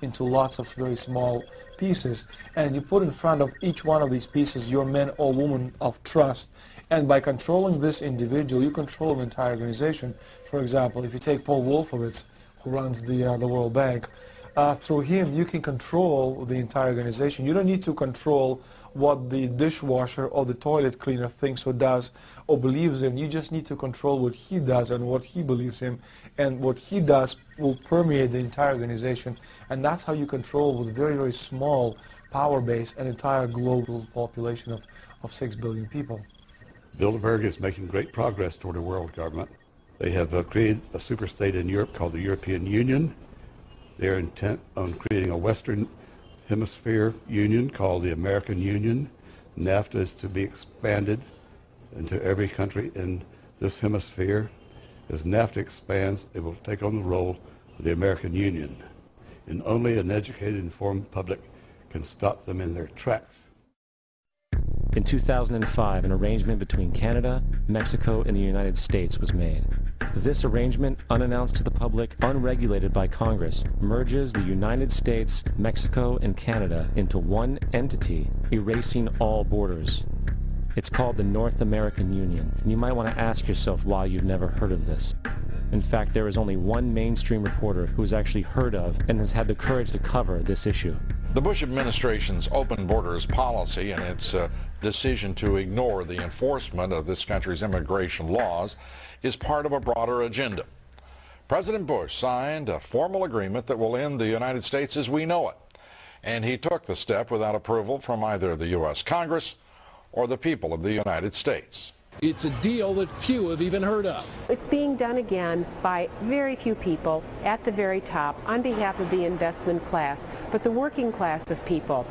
into lots of very small pieces, and you put in front of each one of these pieces your man or woman of trust, and by controlling this individual you control the entire organization. For example, if you take Paul Wolfowitz, who runs the World Bank, through him you can control the entire organization. You don't need to control what the dishwasher or the toilet cleaner thinks or does or believes in. You just need to control what he does and what he believes in, and what he does will permeate the entire organization, and that's how you control with very, very small power base an entire global population of 6 billion people. Bilderberg is making great progress toward a world government. They have created a superstate in Europe called the European Union. They're intent on creating a Western Hemisphere Union called the American Union. NAFTA is to be expanded into every country in this hemisphere. As NAFTA expands, it will take on the role of the American Union. And only an educated, informed public can stop them in their tracks. In 2005, an arrangement between Canada, Mexico, and the United States was made. This arrangement, unannounced to the public, unregulated by Congress, merges the United States, Mexico, and Canada into one entity, erasing all borders. It's called the North American Union, and you might want to ask yourself why you've never heard of this. In fact, there is only one mainstream reporter who has actually heard of and has had the courage to cover this issue. The Bush administration's open borders policy and its decision to ignore the enforcement of this country's immigration laws is part of a broader agenda. President Bush signed a formal agreement that will end the United States as we know it, and he took the step without approval from either the U.S. Congress or the people of the United States. It's a deal that few have even heard of. It's being done again by very few people at the very top on behalf of the investment class, but the working class of people,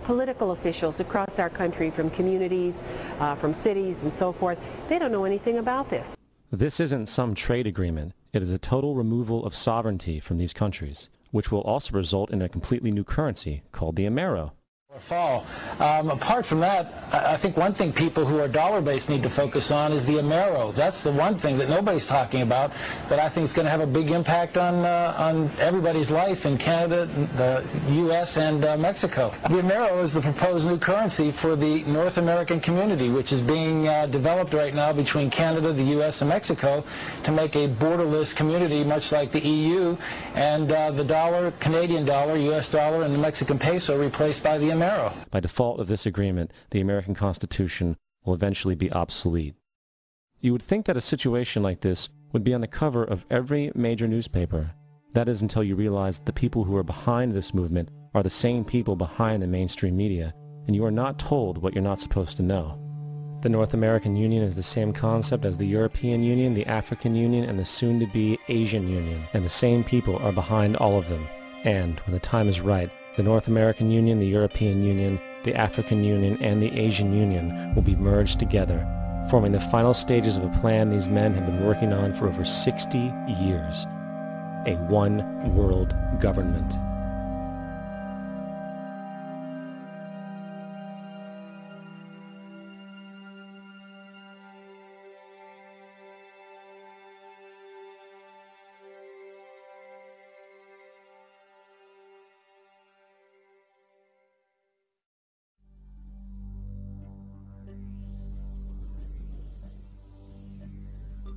political officials across our country, from communities, from cities and so forth, they don't know anything about this. This isn't some trade agreement. It is a total removal of sovereignty from these countries, which will also result in a completely new currency called the Amero. Fall. Apart from that, I think one thing people who are dollar-based need to focus on is the Amero. That's the one thing that nobody's talking about that I think is going to have a big impact on everybody's life in Canada, the U.S., and Mexico. The Amero is the proposed new currency for the North American community, which is being developed right now between Canada, the U.S., and Mexico to make a borderless community, much like the EU, and the dollar, Canadian dollar, U.S. dollar, and the Mexican peso replaced by the Amero. By default of this agreement, the American Constitution will eventually be obsolete. You would think that a situation like this would be on the cover of every major newspaper. That is until you realize that the people who are behind this movement are the same people behind the mainstream media, and you are not told what you're not supposed to know. The North American Union is the same concept as the European Union, the African Union, and the soon-to-be Asian Union, and the same people are behind all of them. And, when the time is right, the North American Union, the European Union, the African Union, and the Asian Union will be merged together, forming the final stages of a plan these men have been working on for over 60 years. A one-world government.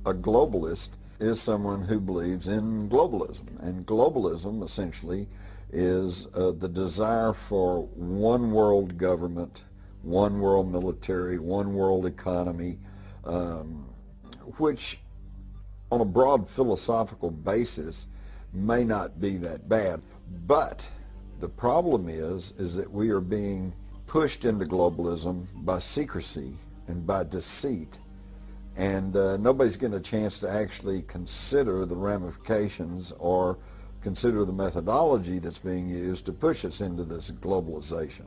A globalist is someone who believes in globalism, and globalism essentially is the desire for one world government, one world military, one world economy, which on a broad philosophical basis may not be that bad. But the problem is that we are being pushed into globalism by secrecy and by deceit. And nobody's getting a chance to actually consider the ramifications or consider the methodology that's being used to push us into this globalization.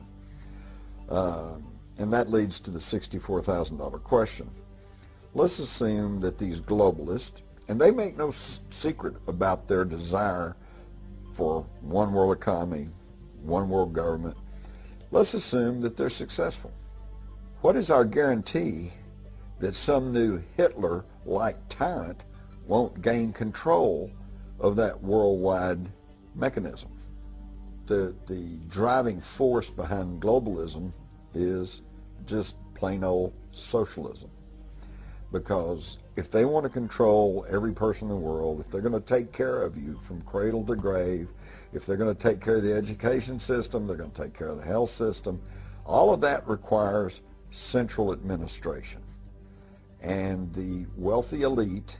And that leads to the $64,000 question. Let's assume that these globalists, and they make no secret about their desire for one world economy, one world government, let's assume that they're successful. What is our guarantee that some new Hitler-like tyrant won't gain control of that worldwide mechanism. The driving force behind globalism is just plain old socialism. Because if they want to control every person in the world, if they're going to take care of you from cradle to grave, if they're going to take care of the education system, they're going to take care of the health system, all of that requires central administration. And the wealthy elite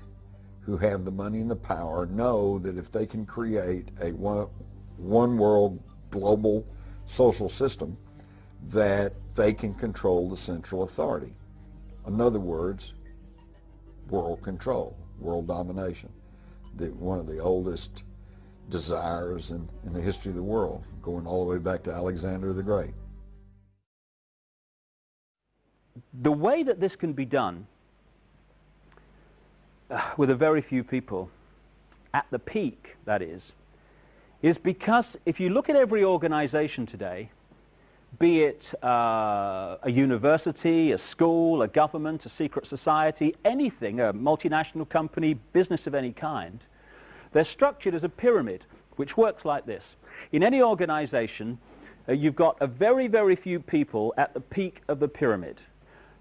who have the money and the power know that if they can create a one world global social system, that they can control the central authority. In other words, world control, world domination, one of the oldest desires in the history of the world, going all the way back to Alexander the Great. The way that this can be done with a very few people, at the peak, that is because if you look at every organization today, be it a university, a school, a government, a secret society, anything, a multinational company, business of any kind, they're structured as a pyramid, which works like this. In any organization, you've got a very, very few people at the peak of the pyramid.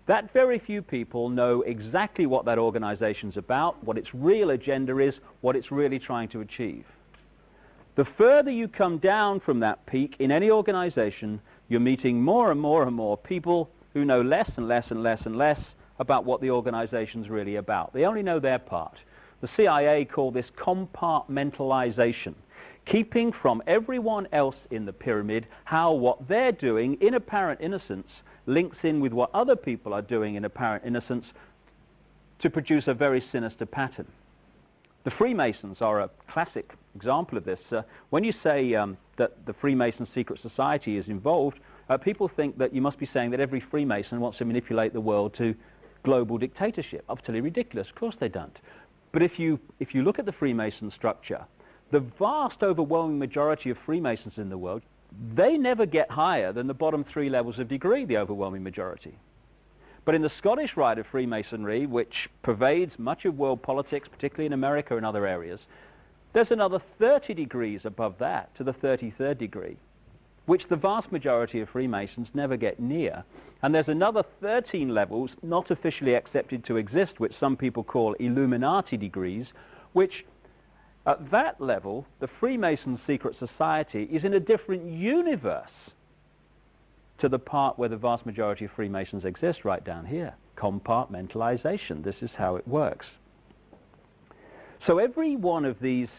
That very few people know exactly what that organization's about, what its real agenda is, what it's really trying to achieve. The further you come down from that peak in any organization, you're meeting more and more and more people who know less and less and less and less about what the organization's really about. They only know their part. The CIA call this compartmentalization, keeping from everyone else in the pyramid how what they're doing in apparent innocence links in with what other people are doing in apparent innocence to produce a very sinister pattern. The Freemasons are a classic example of this. When you say that the Freemason secret society is involved, people think that you must be saying that every Freemason wants to manipulate the world to global dictatorship. Utterly ridiculous. Of course they don't. But if you look at the Freemason structure, the vast overwhelming majority of Freemasons in the world, they never get higher than the bottom 3 levels of degree, the overwhelming majority. But in the Scottish rite of Freemasonry, which pervades much of world politics, particularly in America and other areas, there's another 30 degrees above that to the 33rd degree, which the vast majority of Freemasons never get near. And there's another 13 levels not officially accepted to exist, which some people call Illuminati degrees, which at that level, the Freemason secret society is in a different universe to the part where the vast majority of Freemasons exist, right down here. Compartmentalization. This is how it works. So every one of these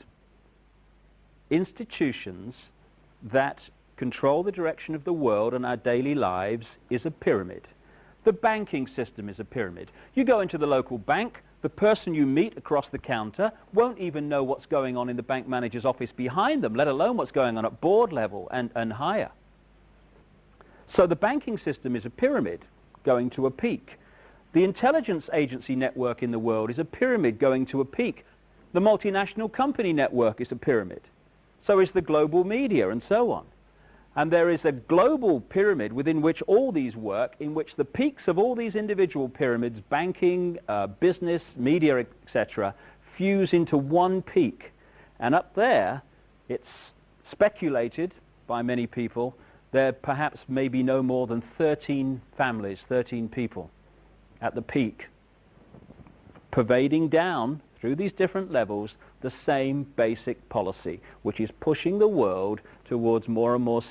institutions that control the direction of the world and our daily lives is a pyramid. The banking system is a pyramid. You go into the local bank, the person you meet across the counter won't even know what's going on in the bank manager's office behind them, let alone what's going on at board level and higher. So the banking system is a pyramid going to a peak. The intelligence agency network in the world is a pyramid going to a peak. The multinational company network is a pyramid. So is the global media and so on. And there is a global pyramid within which all these work, in which the peaks of all these individual pyramids, banking, business, media, etc., fuse into one peak. And up there, it's speculated by many people, there perhaps may be no more than 13 families, 13 people at the peak, pervading down through these different levels the same basic policy, which is pushing the world towards more and more